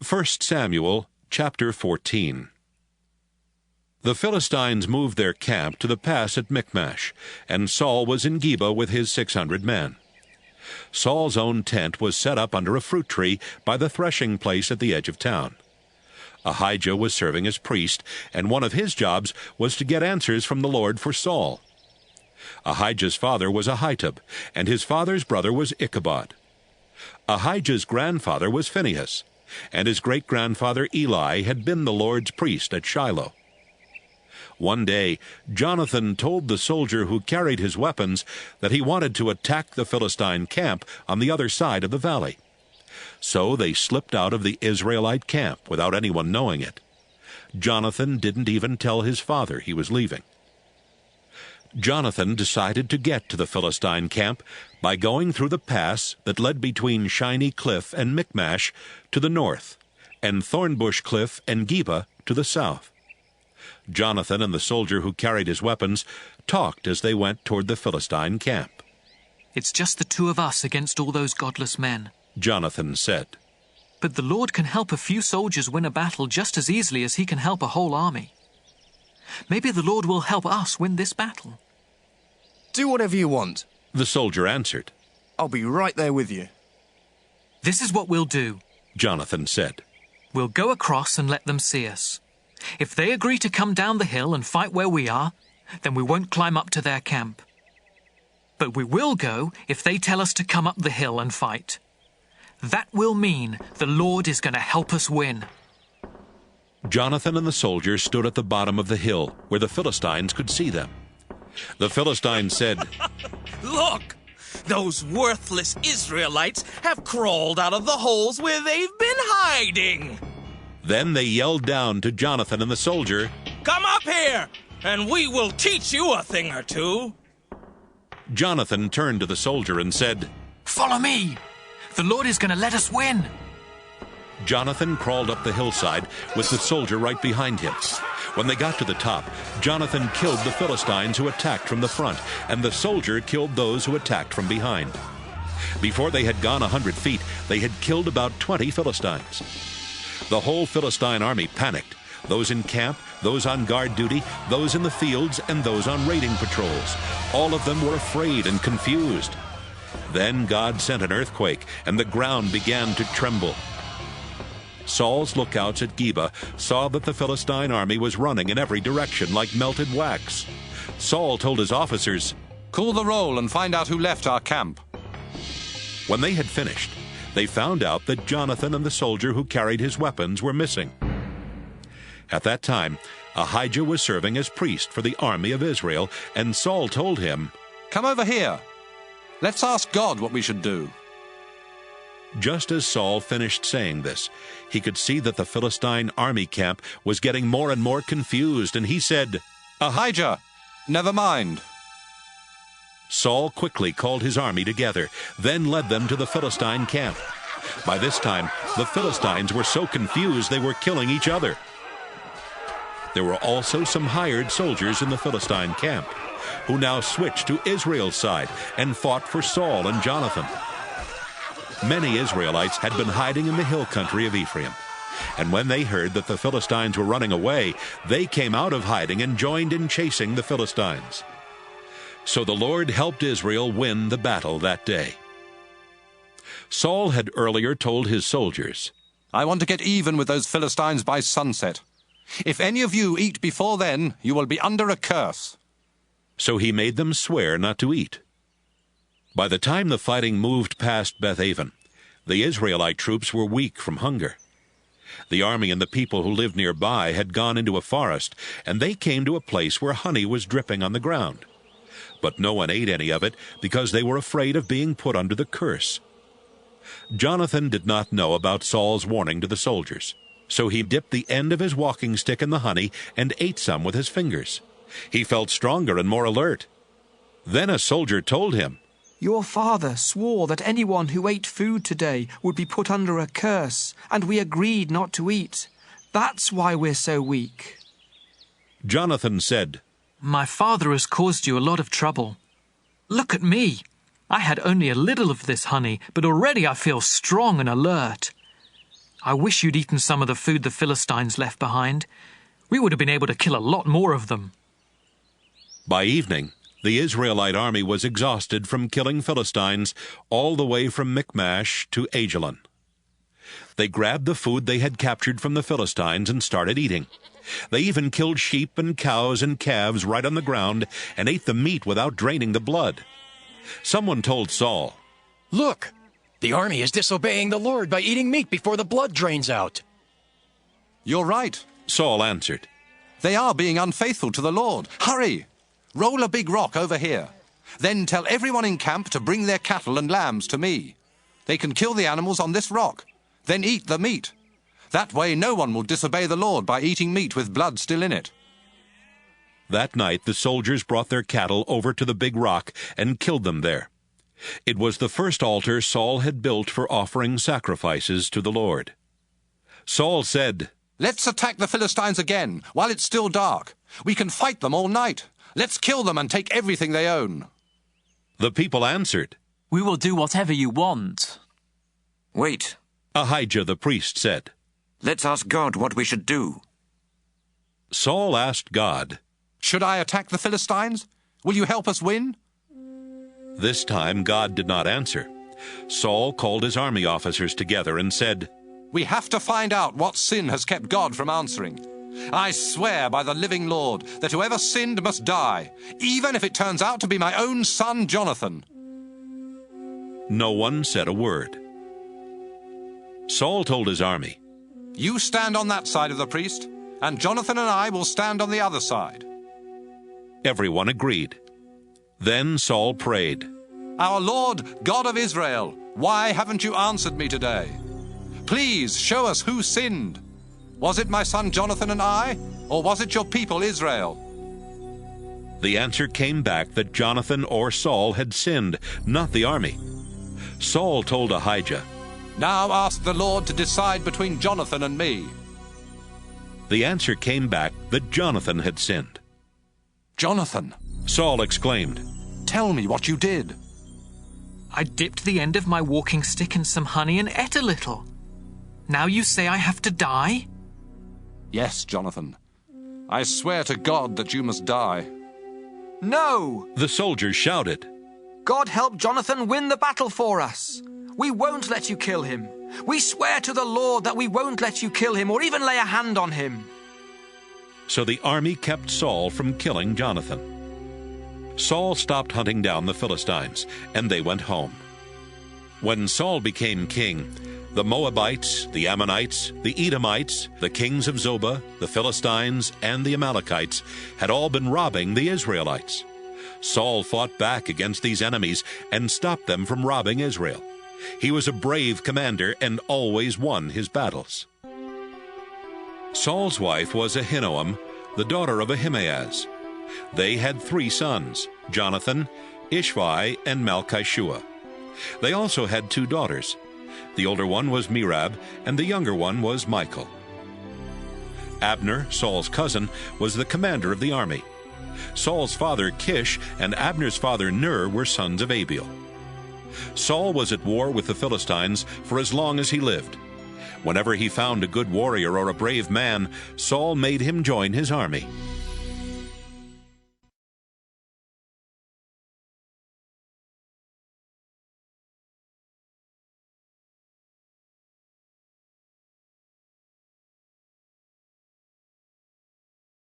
1 Samuel chapter 14. The Philistines moved their camp to the pass at Michmash, and Saul was in Geba with his 600 men. Saul's own tent was set up under a fruit tree by the threshing place at the edge of town. Ahijah was serving as priest, and one of his jobs was to get answers from the Lord for Saul. Ahijah's father was Ahitub, and his father's brother was Ichabod. Ahijah's grandfather was Phinehas, and his great-grandfather Eli had been the Lord's priest at Shiloh. One day, Jonathan told the soldier who carried his weapons that he wanted to attack the Philistine camp on the other side of the valley. So they slipped out of the Israelite camp without anyone knowing it. Jonathan didn't even tell his father he was leaving. Jonathan decided to get to the Philistine camp by going through the pass that led between Shiny Cliff and Michmash to the north, and Thornbush Cliff and Geba to the south. Jonathan and the soldier who carried his weapons talked as they went toward the Philistine camp. "It's just the two of us against all those godless men," Jonathan said. "But the Lord can help a few soldiers win a battle just as easily as he can help a whole army. Maybe the Lord will help us win this battle." "Do whatever you want," the soldier answered. "I'll be right there with you." "This is what we'll do," Jonathan said. "We'll go across and let them see us. If they agree to come down the hill and fight where we are, then we won't climb up to their camp. But we will go if they tell us to come up the hill and fight. That will mean the Lord is going to help us win." Jonathan and the soldier stood at the bottom of the hill where the Philistines could see them. The Philistines said, "Look! Those worthless Israelites have crawled out of the holes where they've been hiding." Then they yelled down to Jonathan and the soldier, "Come up here, and we will teach you a thing or two." Jonathan turned to the soldier and said, "Follow me. The Lord is going to let us win." Jonathan crawled up the hillside with the soldier right behind him. When they got to the top, Jonathan killed the Philistines who attacked from the front, and the soldier killed those who attacked from behind. Before they had gone 100 feet, they had killed about 20 Philistines. The whole Philistine army panicked, those in camp, those on guard duty, those in the fields, and those on raiding patrols. All of them were afraid and confused. Then God sent an earthquake, and the ground began to tremble. Saul's lookouts at Geba saw that the Philistine army was running in every direction like melted wax. Saul told his officers, "Call the roll and find out who left our camp." When they had finished, they found out that Jonathan and the soldier who carried his weapons were missing. At that time, Ahijah was serving as priest for the army of Israel, and Saul told him, "Come over here. Let's ask God what we should do." Just as Saul finished saying this, he could see that the Philistine army camp was getting more and more confused, and he said, "Ahijah, never mind." Saul quickly called his army together, then led them to the Philistine camp. By this time, the Philistines were so confused they were killing each other. There were also some hired soldiers in the Philistine camp, who now switched to Israel's side and fought for Saul and Jonathan. Many Israelites had been hiding in the hill country of Ephraim, and when they heard that the Philistines were running away, they came out of hiding and joined in chasing the Philistines. So the Lord helped Israel win the battle that day. Saul had earlier told his soldiers, "I want to get even with those Philistines by sunset. If any of you eat before then, you will be under a curse." So he made them swear not to eat. By the time the fighting moved past Bethaven, the Israelite troops were weak from hunger. The army and the people who lived nearby had gone into a forest, and they came to a place where honey was dripping on the ground. But no one ate any of it because they were afraid of being put under the curse. Jonathan did not know about Saul's warning to the soldiers, so he dipped the end of his walking stick in the honey and ate some with his fingers. He felt stronger and more alert. Then a soldier told him, "Your father swore that anyone who ate food today would be put under a curse, and we agreed not to eat. That's why we're so weak." Jonathan said, "My father has caused you a lot of trouble. Look at me. I had only a little of this honey, but already I feel strong and alert. I wish you'd eaten some of the food the Philistines left behind. We would have been able to kill a lot more of them." By evening, the Israelite army was exhausted from killing Philistines all the way from Michmash to Ajalon. They grabbed the food they had captured from the Philistines and started eating. They even killed sheep and cows and calves right on the ground and ate the meat without draining the blood. Someone told Saul, "Look, the army is disobeying the Lord by eating meat before the blood drains out." You're right. Saul answered. They are being unfaithful to the Lord. Hurry! Roll a big rock over here. Then tell everyone in camp to bring their cattle and lambs to me. They can kill the animals on this rock, then eat the meat. That way no one will disobey the Lord by eating meat with blood still in it. That night the soldiers brought their cattle over to the big rock and killed them there. It was the first altar Saul had built for offering sacrifices to the Lord. Saul said, Let's attack the Philistines again while it's still dark. We can fight them all night. Let's kill them and take everything they own. The people answered, We will do whatever you want. Wait, Ahijah the priest said. let's ask God what we should do. Saul asked God. Should I attack the Philistines? Will you help us win? This time God did not answer. Saul called his army officers together and said, We have to find out what sin has kept God from answering. I swear by the living Lord that whoever sinned must die, even if it turns out to be my own son Jonathan. No one said a word. Saul told his army, You stand on that side of the priest, and Jonathan and I will stand on the other side. Everyone agreed. Then Saul prayed, Our Lord, God of Israel, why haven't you answered me today? Please show us who sinned. Was it my son Jonathan and I, or was it your people Israel? The answer came back that Jonathan or Saul had sinned, not the army. Saul told Ahijah, Now ask the Lord to decide between Jonathan and me. The answer came back that Jonathan had sinned. Jonathan, Saul exclaimed, tell me what you did. I dipped the end of my walking stick in some honey and ate a little. Now you say I have to die? Yes, Jonathan. I swear to God that you must die. No! The soldiers shouted. God help Jonathan win the battle for us. We won't let you kill him. We swear to the Lord that we won't let you kill him or even lay a hand on him. So the army kept Saul from killing Jonathan. Saul stopped hunting down the Philistines, and they went home. When Saul became king, the Moabites, the Ammonites, the Edomites, the kings of Zobah, the Philistines, and the Amalekites had all been robbing the Israelites. Saul fought back against these enemies and stopped them from robbing Israel. He was a brave commander and always won his battles. Saul's wife was Ahinoam, the daughter of Ahimaaz. They had 3 sons, Jonathan, Ishvi, and Malchishua. They also had 2 daughters. The older one was Merab, and the younger one was Michal. Abner, Saul's cousin, was the commander of the army. Saul's father Kish and Abner's father Ner were sons of Abiel. Saul was at war with the Philistines for as long as he lived. Whenever he found a good warrior or a brave man, Saul made him join his army.